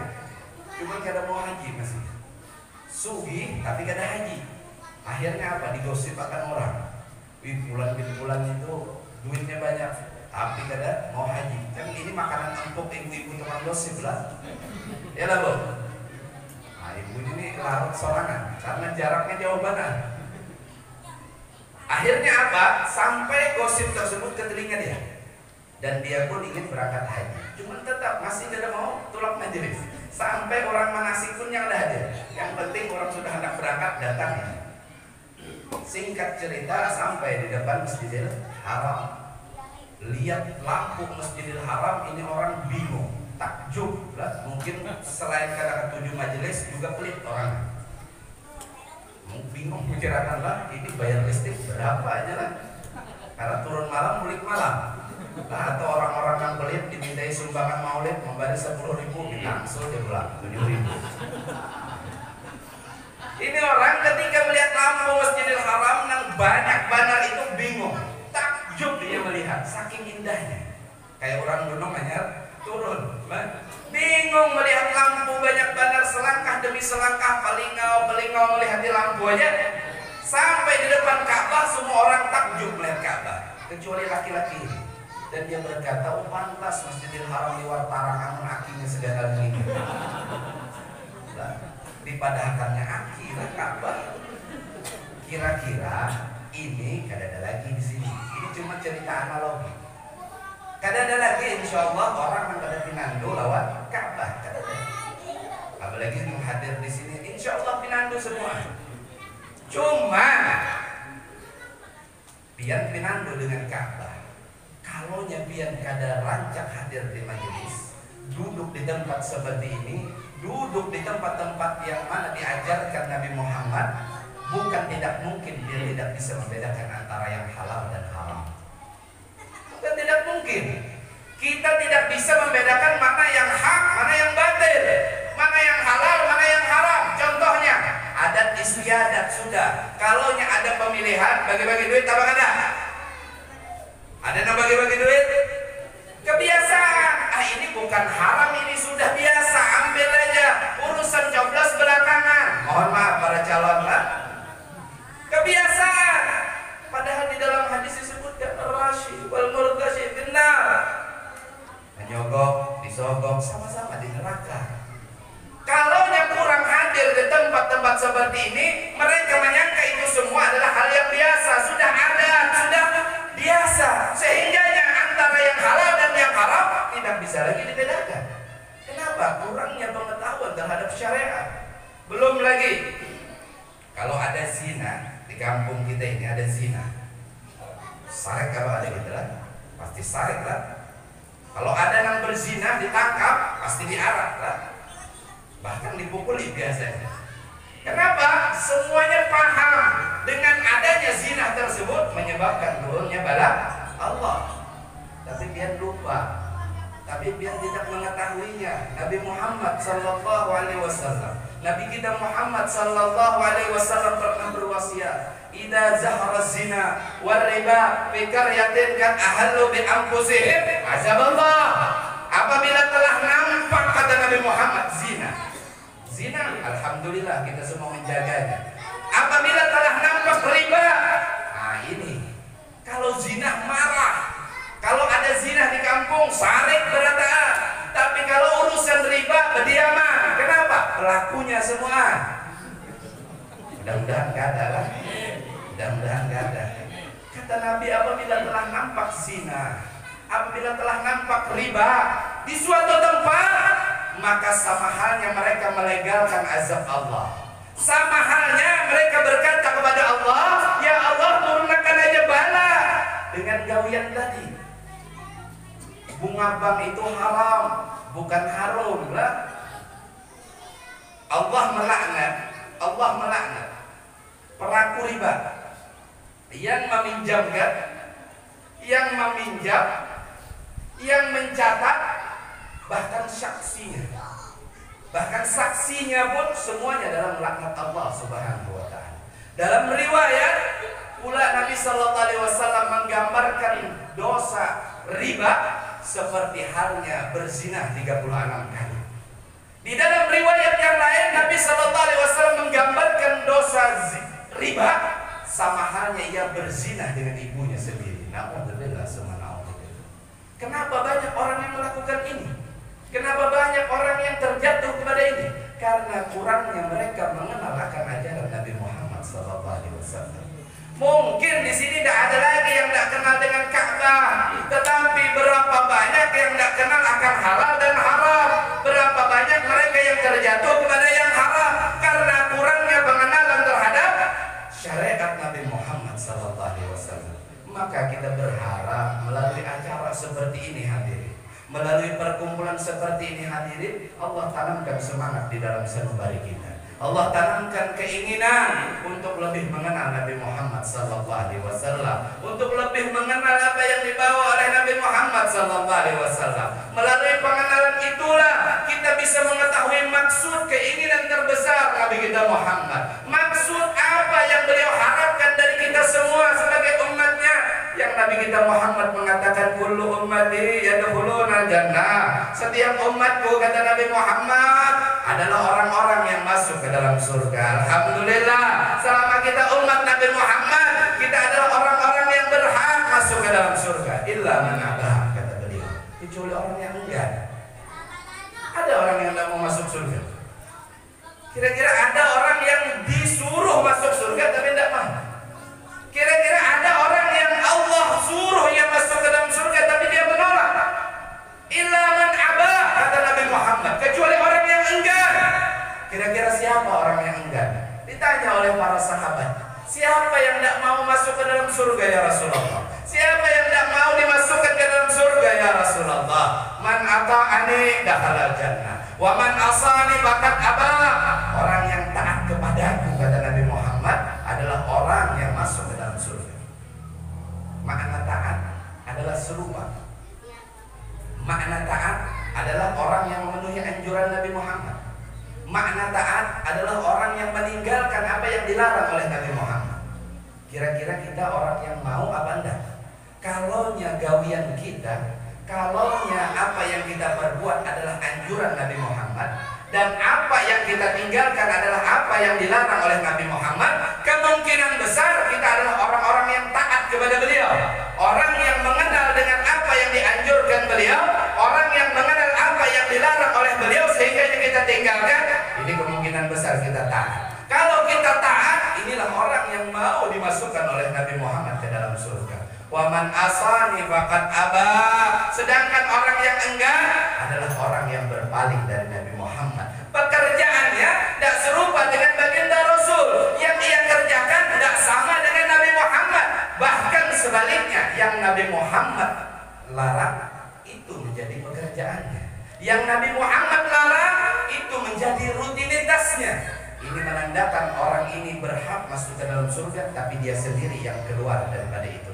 Cuman kada mau haji masih. Sugi tapi kada haji. Akhirnya apa? Digosip akan orang. Wih bulan itu duitnya banyak, tapi kada mau haji. Kan ini makanan empuk ibu-ibu tukang gosip lah. Ya lah bu. Nah ibu ini larut sorangan karena jaraknya jauh banget. Akhirnya apa? Sampai gosip tersebut ke telinga dia, dan dia pun ingin berangkat haji. Cuman tetap masih tidak mau tulak majelis. Sampai orang manasik pun yang ada hadir. Yang penting orang sudah hendak berangkat datang. Singkat cerita sampai di depan Masjidil Haram. Lihat lampu Masjidil Haram, ini orang bingung, takjub lah. Mungkin selain karena ketujuh majelis juga pelit orang. Bingung mikirakan lah, ini bayar listrik berapa aja lah. Karena turun malam, mulik malam. Nah, atau orang-orang yang pelit dimintai sumbangan maulid membayar 10.000, langsung dia pulang 7.000. Ini orang ketika melihat lampu Masjidil Haram yang banyak banner itu bingung. Takjub dia melihat, saking indahnya. Kayak orang gunung hanya turun, bingung melihat lampu banyak banner, selangkah demi selangkah, pelingau melihat di lampu aja. Sampai di depan Ka'bah semua orang takjub melihat Ka'bah, kecuali laki-laki. Dan dia berkata, oh pantas Masjidil Haram diwatarangan akinya segala ini. Dipadahkannya aki lah Ka'bah. Kira-kira ini kada ada lagi di sini. Ini cuma cerita analogi. Kada ada lagi insya Allah orang yang kada pinandu lawat Ka'bah. Kada ada. Apalagi yang hadir di sini insya Allah pinandu semua. Cuma pian pinandu dengan Ka'bah. Kalau pian kada rancak hadir di majelis, duduk di tempat seperti ini, duduk di tempat-tempat yang mana diajarkan Nabi Muhammad, bukan tidak mungkin dia tidak bisa membedakan antara yang halal dan haram. Bukan tidak mungkin. Kita tidak bisa membedakan mana yang hak, mana yang batil, mana yang halal, mana yang haram. Contohnya, adat istiadat sudah. Kalau ada pemilihan, bagi-bagi duit apa kada? Ada yang bagi-bagi duit? Kebiasaan. Ini bukan haram, ini sudah biasa. Ambil aja. Urusan coblos belakangan. Mohon maaf para calon lah. Kebiasaan. Padahal di dalam hadis disebutkan rashi wal murtashi benar. Menyogok, disogok sama-sama di neraka. Kalau yang kurang hadir di tempat-tempat seperti ini, mereka menyangka itu semua adalah hal yang biasa, sudah ada, sudah biasa, sehingga antara yang halal dan yang haram tidak bisa lagi dibedakan. Kenapa? Kurangnya pengetahuan terhadap syariat. Belum lagi kalau ada zina di kampung kita ini, ada zina, sarek kalau ada gitu lah, pasti sarek lah. Kalau ada yang berzina ditangkap, pasti diarak lah, bahkan dipukuli biasanya. Kenapa? Semuanya paham dengan adanya zina tersebut menyebabkan turunnya bala Allah. Tapi dia lupa, tapi dia tidak mengetahuinya. Nabi Muhammad sallallahu alaihi wasallam, Nabi kita Muhammad sallallahu alaihi wasallam pernah berwasiat, "Idza zahara zina war riba fi qaryatin kan ahallu bi anfusihim azaballah." Apabila telah nampak, kata Nabi Muhammad, zina, alhamdulillah kita semua menjaganya. Apabila telah nampak riba, nah ini kalau zina marah. Kalau ada zina di kampung, sarik berataan. Tapi kalau urusan riba, berdiaman. Kenapa? Pelakunya semua. Mudah-mudahan gak ada lah. Mudah-mudahan gak ada. Kata Nabi, apabila telah nampak zina, apabila telah nampak riba di suatu tempat, maka sama halnya mereka melegalkan azab Allah. Sama halnya mereka berkata kepada Allah, ya Allah turunkan aja bala dengan gawian tadi. Bunga bank itu haram, bukan harum lah. Allah melaknat pelaku riba yang meminjamkan, yang meminjam, yang mencatat, bahkan saksinya pun semuanya dalam laknat Allah Subhanahu wa taala. Dalam riwayat pula Nabi sallallahu alaihi wasallam menggambarkan dosa riba seperti halnya berzina 36 kali. Di dalam riwayat yang lain Nabi sallallahu alaihi wasallam menggambarkan dosa riba sama halnya ia berzina dengan ibunya sendiri. Na'udzubillah semana. Kenapa banyak orang yang melakukan ini? Kenapa banyak orang yang terjatuh kepada ini? Karena kurangnya mereka mengenal akan ajaran Nabi Muhammad SAW. Mungkin di sini tidak ada lagi yang tidak kenal dengan Ka'bah, tetapi berapa banyak yang tidak kenal akan halal dan haram? Berapa banyak mereka yang terjatuh kepada yang haram karena perkumpulan seperti ini hadirin, Allah tanamkan semangat di dalam sanubari kita. Allah tanamkan keinginan untuk lebih mengenal Nabi Muhammad SAW, untuk lebih mengenal apa yang dibawa oleh Nabi Muhammad SAW. Melalui pengenalan itulah kita bisa mengetahui maksud keinginan terbesar Nabi kita Muhammad. Maksud apa yang beliau harapkan dari kita semua sebagai umatnya. Yang Nabi kita Muhammad mengatakan kullu ummati yadkhuluna jannah. Setiap umatku, kata Nabi Muhammad, adalah orang-orang yang masuk ke dalam surga. Alhamdulillah, selama kita umat Nabi Muhammad, kita adalah orang-orang yang berhak masuk ke dalam surga. Illa man abah, kata beliau, kecuali orang yang enggan. Ada orang yang tidak mau masuk surga. Kira-kira ada orang yang disuruh masuk surga tapi tidak mau. Kira-kira ada orang yang Allah suruh yang masuk ke dalam surga tapi dia menolak. Illa man abah, kata Nabi Muhammad, kecuali orang yang enggan. Kira-kira siapa orang yang enggan? Ditanya oleh para sahabat, siapa yang tidak mau masuk ke dalam surga ya Rasulullah? Siapa yang tidak mau dimasukkan ke dalam surga ya Rasulullah? Man ata'ani dakhala jannah wa man asani faqad aba. Orang yang taat kepadaku, kata Nabi Muhammad, adalah orang yang masuk ke dalam surga. Makna taat adalah serupa. Makna taat adalah orang yang memenuhi anjuran Nabi Muhammad. Makna taat adalah orang yang meninggalkan apa yang dilarang oleh Nabi Muhammad. Kira-kira kita orang yang mau apa enggak? Kalaunya gawian kita, kalaunya apa yang kita perbuat adalah anjuran Nabi Muhammad, dan apa yang kita tinggalkan adalah apa yang dilarang oleh Nabi Muhammad, kemungkinan besar kita adalah orang-orang yang taat kepada beliau, orang yang mengenal dengan apa yang dianjurkan beliau, orang yang mengenal apa yang dilarang oleh beliau sehingga kita tinggalkan. Ini kemungkinan besar kita taat. Kalau kita taat, inilah orang yang mau dimasukkan oleh Nabi Muhammad ke dalam surga. Wa man asani faqad aba. Sedangkan orang yang enggan adalah orang yang berpaling dari Nabi Muhammad. Pekerjaannya tidak serupa dengan baginda Rasul. Yang ia kerjakan tidak sama dengan Nabi Muhammad. Bahkan sebaliknya, yang Nabi Muhammad larang itu menjadi pekerjaannya. Yang Nabi Muhammad larang itu menjadi rutinitasnya. Ini menandakan orang ini berhak masuk ke dalam surga, tapi dia sendiri yang keluar daripada itu.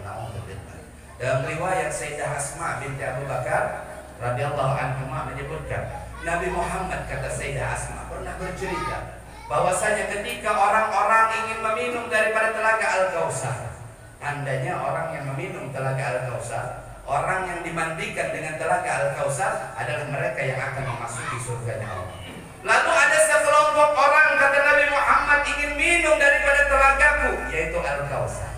Dalam riwayat Sayyidah Asma binti Abu Bakar radhiyallahu anha menyebutkan, Nabi Muhammad, kata Sayyidah Asma, pernah bercerita bahwasanya ketika orang-orang ingin meminum daripada telaga Al-Kautsar, tandanya orang yang meminum telaga Al-Kautsar, orang yang dimandikan dengan telaga Al-Kautsar adalah mereka yang akan memasuki surganya Allah. Lalu ada sekelompok orang, kata Nabi Muhammad, ingin minum daripada telagaku, yaitu Al-Kautsar.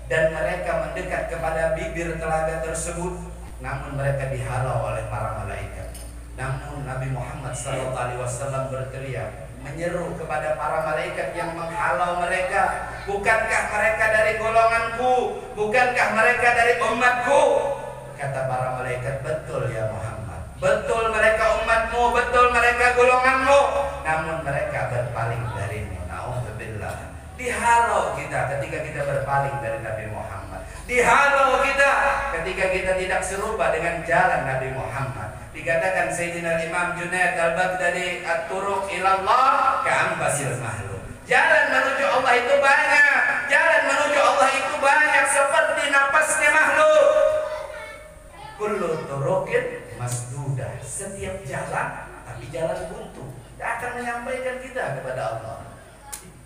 Dan mereka mendekat kepada bibir telaga tersebut, namun mereka dihalau oleh para malaikat. Namun Nabi Muhammad SAW berteriak, menyeru kepada para malaikat yang menghalau mereka, bukankah mereka dari golonganku? Bukankah mereka dari umatku? Kata para malaikat, betul ya Muhammad, betul mereka umatmu, betul mereka golonganmu. Namun mereka berpaling darimu. Na'udzubillah. Dihalau kita ketika kita berpaling dari Nabi Muhammad. Dihalau kita ketika kita tidak serupa dengan jalan Nabi Muhammad. Dikatakan Sayyidina Imam Junaid Al-Baghdadi, at-turuq ilallah ka'ambasil mahluk. Jalan menuju Allah itu banyak. Jalan menuju Allah itu banyak seperti napasnya makhluk. Kullu turuqin masdudah. Setiap jalan, tapi jalan buntu, tidak akan menyampaikan kita kepada Allah.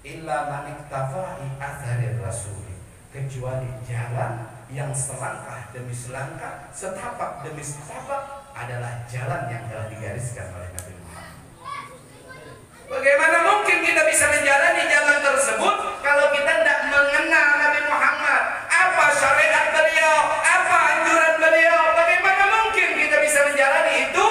Illa man iktafa'i atharir rasul, kecuali jalan yang selangkah demi selangkah, setapak demi setapak adalah jalan yang telah digariskan oleh Nabi Muhammad. Bagaimana mungkin kita bisa menjalani jalan tersebut kalau kita tidak mengenal Nabi Muhammad? Apa syariat beliau? Apa anjuran beliau? Bagaimana mungkin kita bisa menjalani itu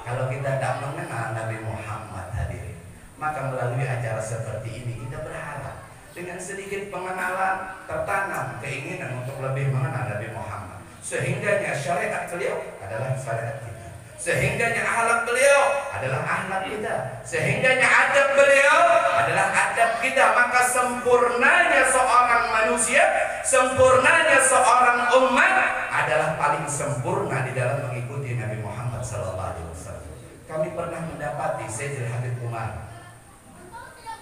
kalau kita tidak mengenal Nabi Muhammad, hadirin? Maka melalui acara seperti ini kita berharap dengan sedikit pengenalan tertanam keinginan untuk lebih mengenal Nabi Muhammad, sehingganya syariat beliau adalah syariat kita, sehingganya akhlak beliau adalah akhlak kita, sehingganya adab beliau adalah adab kita. Maka sempurnanya seorang manusia, sempurnanya seorang umat adalah paling sempurna di dalam mengikuti Nabi Muhammad SAW. kami pernah mendapati Sayyidil Habib Umar.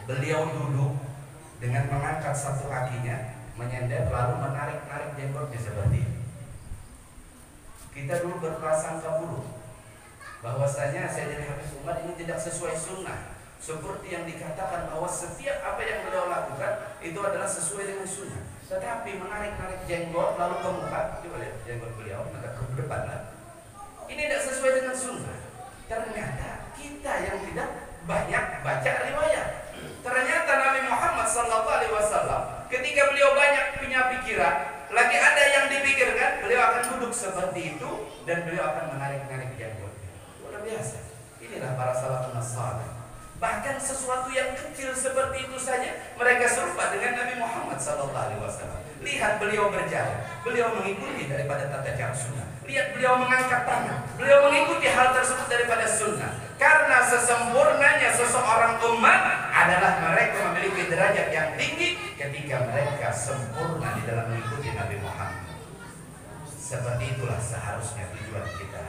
Beliau duduk dengan mengangkat satu kakinya, menyender lalu menarik-narik jenggotnya seperti ini. Kita dulu berprasangka buruk bahwasanya Sayyidil Habib Umar ini tidak sesuai sunnah, seperti yang dikatakan bahwa setiap apa yang beliau lakukan itu adalah sesuai dengan sunnah. Tetapi menarik-narik jenggot lalu ke muka, coba lihat jenggot beliau agak ke depan lah. Ini tidak sesuai dengan sunnah. Ternyata kita yang tidak banyak baca riwayat. Ternyata Nabi Muhammad SAW ketika beliau banyak punya pikiran, lagi ada yang dipikirkan, beliau akan duduk seperti itu dan beliau akan menarik-narik jenggotnya. Luar biasa. Inilah para salafun saleh. Bahkan sesuatu yang kecil seperti itu saja mereka serupa dengan Nabi Muhammad SAW. Lihat beliau berjalan, beliau mengikuti daripada tata cara sunnah. Lihat beliau mengangkat tangan, beliau mengikuti hal tersebut daripada sunnah. Karena sesempurnanya seseorang umat adalah mereka memiliki derajat yang tinggi ketika mereka sempurna di dalam mengikuti Nabi Muhammad. Seperti itulah seharusnya tujuan kita.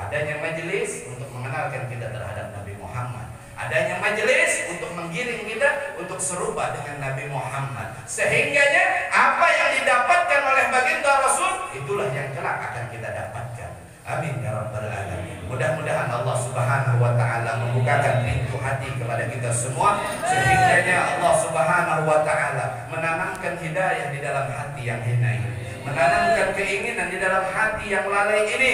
Adanya majelis untuk mengenalkan kita terhadap Nabi Muhammad. Adanya majelis untuk menggiring kita untuk serupa dengan Nabi Muhammad. Sehingganya apa yang didapatkan oleh baginda Rasul itulah yang kelak akan kita dapatkan. Amin ya rabbal alamin. Mudah-mudahan Allah Subhanahu wa taala membukakan pintu hati kepada kita semua, sehingganya Allah Subhanahu wa taala menanamkan hidayah di dalam hati yang hina ini, menanamkan keinginan di dalam hati yang lalai ini,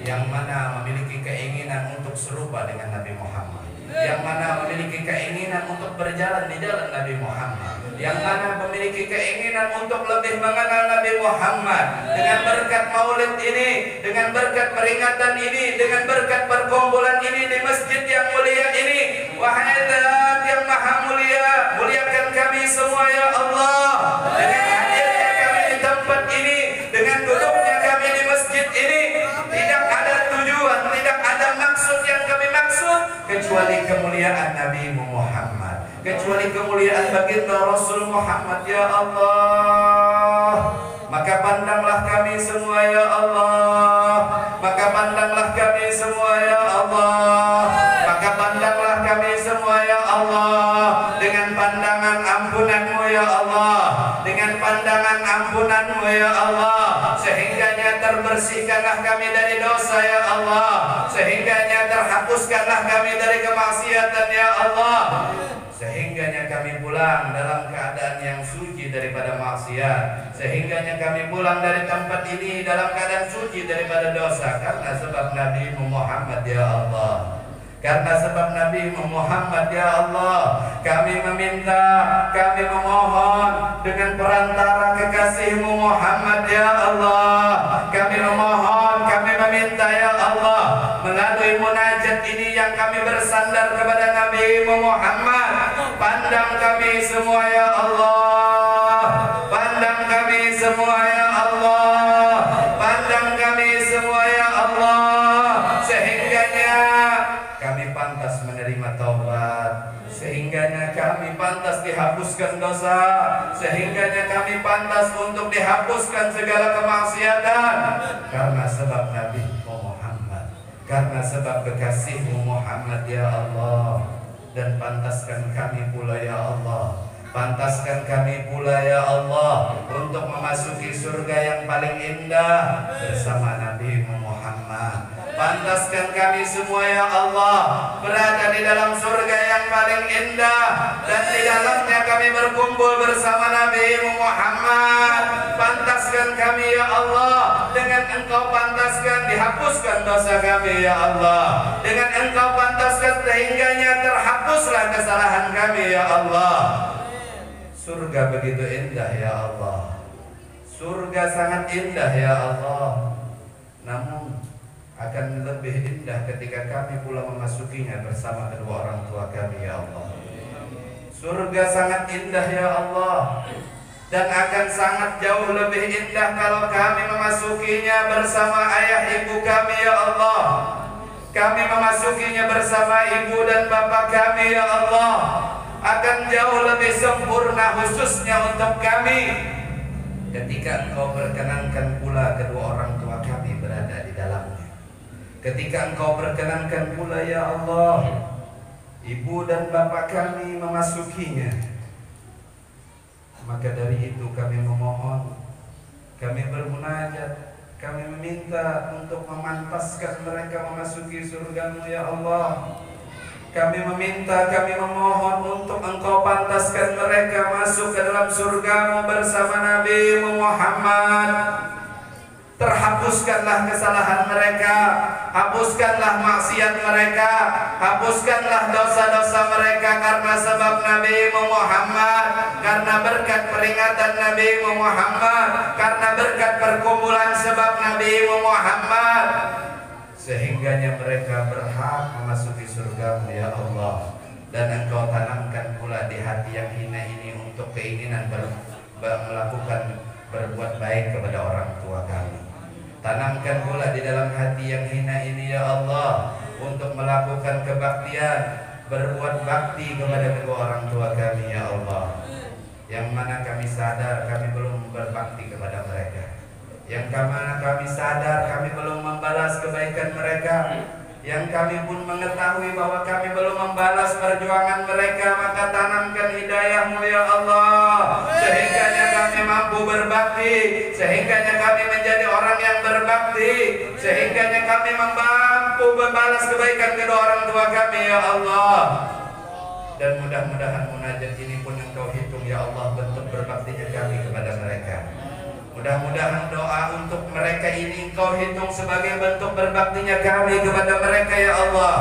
yang mana memiliki keinginan untuk serupa dengan Nabi Muhammad, yang mana memiliki keinginan untuk berjalan di jalan Nabi Muhammad, yang mana memiliki keinginan untuk lebih mengenal Nabi Muhammad. Dengan berkat maulid ini, dengan berkat peringatan ini, dengan berkat perkumpulan ini di masjid yang mulia ini, wahai Zat yang maha mulia, muliakan kami semua ya Allah. Dengan hadirnya kami di tempat ini, dengan duduknya kami di masjid ini, tidak ada tujuan, tidak ada maksud yang kami maksud kecuali kemuliaan Nabi Muhammad, kecuali kemuliaan baginda Rasul Muhammad ya Allah. Maka pandanglah kami semua ya Allah, maka pandanglah kami semua ya Allah, maka pandanglah kami semua ya Allah dengan pandangan ampunan-Mu ya Allah, dengan pandangan ampunan-Mu ya Allah, sehingganya terbersihkanlah kami dari dosa ya Allah, sehingganya terhapuskanlah kami dari kemaksiatan ya Allah, sehingganya kami pulang dalam keadaan yang suci daripada maksiat, sehingganya kami pulang dari tempat ini dalam keadaan suci daripada dosa, karena sebab Nabi Muhammad ya Allah. Karena sebab Nabi Muhammad ya Allah, kami meminta, kami memohon dengan perantara kekasih-Mu Muhammad ya Allah, kami memohon, kami meminta ya Allah, melalui munajat ini yang kami bersandar kepada Nabi Muhammad, pandang kami semua ya Allah, pandang kami semua ya Allah, pandang kami semua ya Allah, sehingganya kami pantas menerima taubat, sehingganya kami pantas dihapuskan dosa, sehingganya kami pantas untuk dihapuskan segala kemaksiatan, karena sebab Nabi Muhammad, karena sebab kekasih-Mu Muhammad ya Allah. Dan pantaskan kami pula ya Allah, pantaskan kami pula ya Allah untuk memasuki surga yang paling indah bersama Nabi Muhammad. Pantaskan kami semua ya Allah berada di dalam surga yang paling indah, dan di dalamnya kami berkumpul bersama Nabi Muhammad. Pantaskan kami ya Allah, dengan Engkau pantaskan dihapuskan dosa kami ya Allah, dengan Engkau pantaskan sehingganya terhapuslah kesalahan kami ya Allah. Surga begitu indah ya Allah, surga sangat indah ya Allah, namun akan lebih indah ketika kami pula memasukinya bersama kedua orang tua kami ya Allah. Surga sangat indah ya Allah, dan akan sangat jauh lebih indah kalau kami memasukinya bersama ayah ibu kami ya Allah, kami memasukinya bersama ibu dan bapak kami ya Allah. Akan jauh lebih sempurna khususnya untuk kami ketika Engkau perkenankan pula kedua orang tua kami berada di dalamnya, ketika Engkau perkenankan pula ya Allah ibu dan bapak kami memasukinya, maka dari itu kami memohon, kami bermunajat, kami meminta untuk memantaskan mereka memasuki surga-Mu ya Allah. Kami meminta, kami memohon untuk Engkau pantaskan mereka masuk ke dalam surga-Mu bersama Nabi Muhammad. Terhapuskanlah kesalahan mereka, hapuskanlah maksiat mereka, hapuskanlah dosa-dosa mereka karena sebab Nabi Muhammad, karena berkat peringatan Nabi Muhammad, karena berkat perkumpulan sebab Nabi Muhammad, sehingganya mereka berhak memasuki surga-Mu ya Allah. Dan Engkau tanamkan pula di hati yang hina ini untuk keinginan melakukan berbuat baik kepada orang tua kami. Tanamkan pula di dalam hati yang hina ini ya Allah untuk melakukan kebaktian, berbuat bakti kepada kedua orang tua kami ya Allah. Yang mana kami sadar kami belum berbakti kepada mereka, yang mana kami sadar kami belum membalas kebaikan mereka, yang kami pun mengetahui bahwa kami belum membalas perjuangan mereka, maka tanamkan hidayah-Mu ya Allah, sehingganya kami mampu berbakti, sehingganya kami menjadi orang yang berbakti, sehingganya kami mampu membalas kebaikan kedua orang tua kami ya Allah. Dan mudah-mudahan munajat ini pun Engkau hitung ya Allah bentuk berbaktinya kami kepada mereka. Mudah-mudahan doa untuk mereka ini Engkau hitung sebagai bentuk berbaktinya kami kepada mereka ya Allah.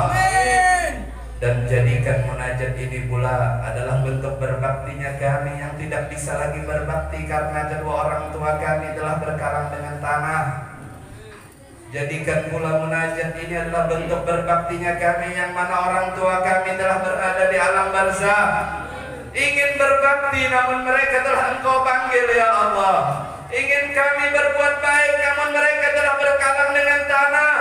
Dan jadikan munajat ini pula adalah bentuk berbaktinya kami yang tidak bisa lagi berbakti karena kedua orang tua kami telah berkalang dengan tanah. Jadikan pula munajat ini adalah bentuk berbaktinya kami yang mana orang tua kami telah berada di alam barzah, ingin berbakti namun mereka telah Engkau panggil ya Allah. Ingin kami berbuat baik namun mereka telah berkalang dengan tanah.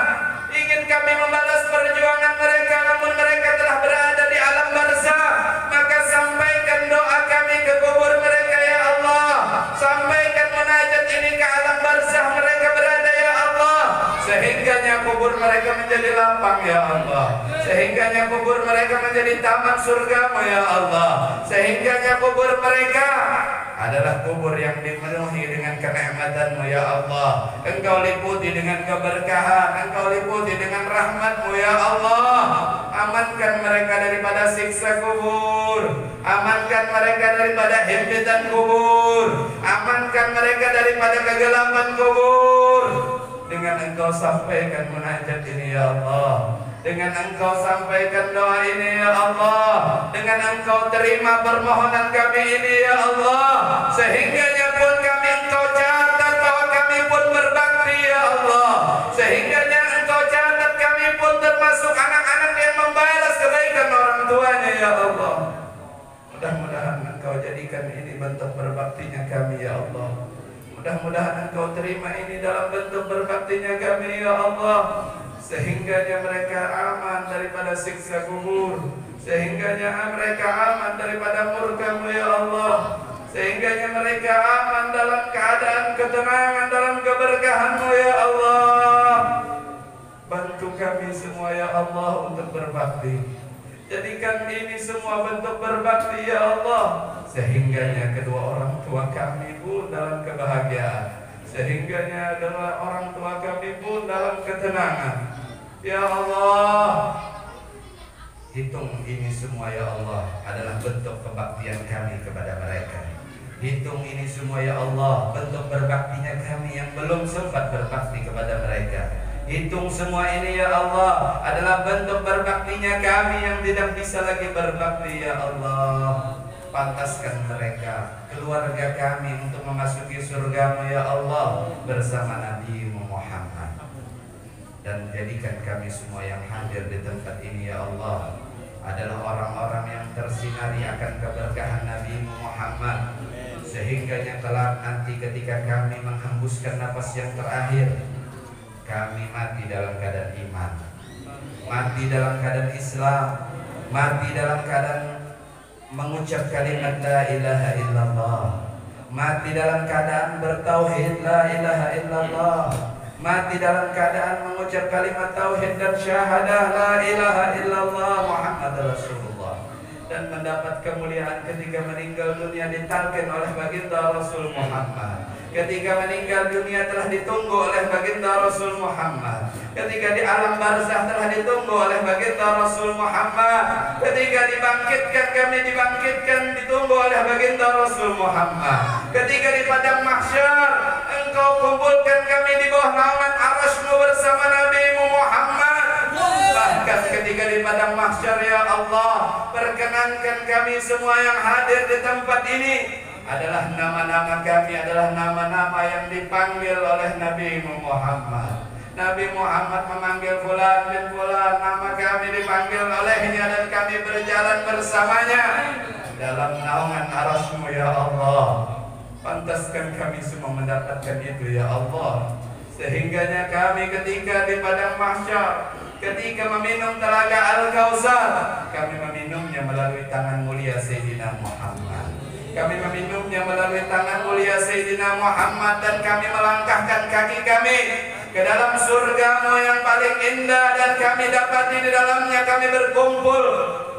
Ingin kami membalas perjuangan mereka namun mereka telah berada di alam barzah. Maka sampaikan doa kami ke kubur mereka ya Allah. Sampaikan munajat ini ke alam barzah mereka berada ya Allah, sehingganya kubur mereka menjadi lapang ya Allah, sehingganya kubur mereka menjadi taman surga-Mu ya Allah, sehingganya kubur mereka adalah kubur yang dipenuhi dengan kenikmatan-Mu ya Allah. Engkau liputi dengan keberkahan, Engkau liputi dengan rahmat-Mu ya Allah. Amankan mereka daripada siksa kubur, amankan mereka daripada himpitan kubur, amankan mereka daripada kegelapan kubur. Dengan Engkau sampaikan munajat ini ya Allah, dengan Engkau sampaikan doa ini ya Allah, dengan Engkau terima permohonan kami ini ya Allah, sehingganya pun kami Engkau catat bahwa kami pun berbakti ya Allah, sehingganya Engkau catat kami pun termasuk anak-anak yang membalas kebaikan orang tuanya ya Allah. Mudah-mudahan Engkau jadikan ini bentuk berbaktinya kami ya Allah. Mudah-mudahan Engkau terima ini dalam bentuk berbaktinya kami ya Allah, sehingganya mereka aman daripada siksa kubur, sehingganya mereka aman daripada murka-Mu ya Allah, sehingganya mereka aman dalam keadaan ketenangan, dalam keberkahan-Mu ya Allah. Bantu kami semua ya Allah untuk berbakti. Jadikan ini semua bentuk berbakti ya Allah, sehingganya kedua orang tua kami pun dalam kebahagiaan, sehingganya adalah orang tua kami pun dalam ketenangan. Ya Allah, hitung ini semua ya Allah adalah bentuk kebaktian kami kepada mereka. Hitung ini semua ya Allah bentuk berbaktinya kami yang belum sempat berbakti kepada mereka. Hitung semua ini ya Allah adalah bentuk berbaktinya kami yang tidak bisa lagi berbakti ya Allah. Pantaskan mereka, keluarga kami untuk memasuki surga-Mu ya Allah bersama Nabi Muhammad. Dan jadikan kami semua yang hadir di tempat ini ya Allah adalah orang-orang yang tersinari akan keberkahan Nabi Muhammad, sehingganya kelak nanti ketika kami menghembuskan nafas yang terakhir, kami mati dalam keadaan iman, mati dalam keadaan Islam, mati dalam keadaan mengucap kalimat la ilaha illallah, mati dalam keadaan bertauhid la ilaha illallah, mati dalam keadaan mengucap kalimat tauhid dan syahadah la ilaha illallah Muhammad Rasulullah, dan mendapat kemuliaan ketika meninggal dunia ditalkin oleh baginda Rasul Muhammad. Ketika meninggal dunia telah ditunggu oleh baginda Rasul Muhammad. Ketika di alam barzah telah ditunggu oleh baginda Rasul Muhammad. Ketika dibangkitkan, kami dibangkitkan, ditunggu oleh baginda Rasul Muhammad. Ketika di padang mahsyar Engkau kumpulkan kami di bawah naungan arasy-Mu bersama Nabi Muhammad. Bahkan ketika di padang mahsyar, ya Allah, perkenankan kami semua yang hadir di tempat ini adalah nama-nama kami, adalah nama-nama yang dipanggil oleh Nabi Muhammad. Nabi Muhammad memanggil fulan bin fulan, nama kami dipanggil olehnya dan kami berjalan bersamanya dalam naungan arasy-Mu, ya Allah. Pantaskan kami semua mendapatkan itu, ya Allah, sehingganya kami ketika di padang mahsyar, ketika meminum telaga Al-Kautsar, kami meminumnya melalui tangan mulia Sayyidina Muhammad. Kami meminumnya melalui tangan mulia Sayyidina Muhammad, dan kami melangkahkan kaki kami ke dalam surga-Mu yang paling indah, dan kami dapati di dalamnya kami berkumpul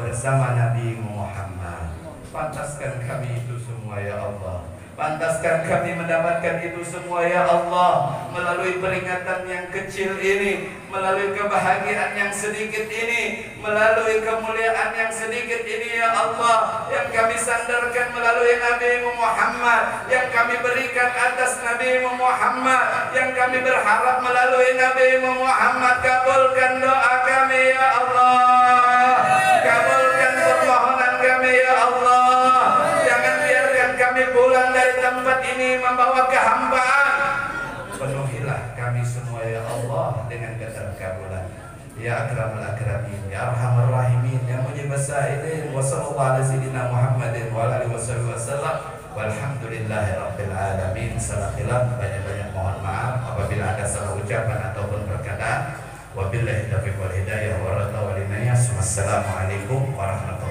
bersama Nabi Muhammad. Pantaskan kami itu semua, ya Allah. Pantaskan kami mendapatkan itu semua, ya Allah, melalui peringatan yang kecil ini, melalui kebahagiaan yang sedikit ini, melalui kemuliaan yang sedikit ini, ya Allah, yang kami sandarkan melalui Nabi Muhammad, yang kami berikan atas Nabi Muhammad, yang kami berharap melalui Nabi Muhammad. Kabulkan doa kami, ya Allah. Kabulkan permohonan kami, ya Allah. Jangan biarkan kami pulang dari tempat ini membawa kehambaan. Penuhilah kami semua, ya Allah, dengan keterkabulan. Ya akramul akramin, ya arhamar rahimin, ya mujibas sa'ilin. Wa sallallahu ala sayyidina Muhammadin wa alihi wasallam. Walhamdulillahi rabbil alamin. Salah khilaf, banyak-banyak mohon maaf apabila ada salah ucapan ataupun perkataan. Wabillahi taufiq wal hidayah wa radha wal inayah. Wassalamualaikum warahmatullahi wabarakatuh.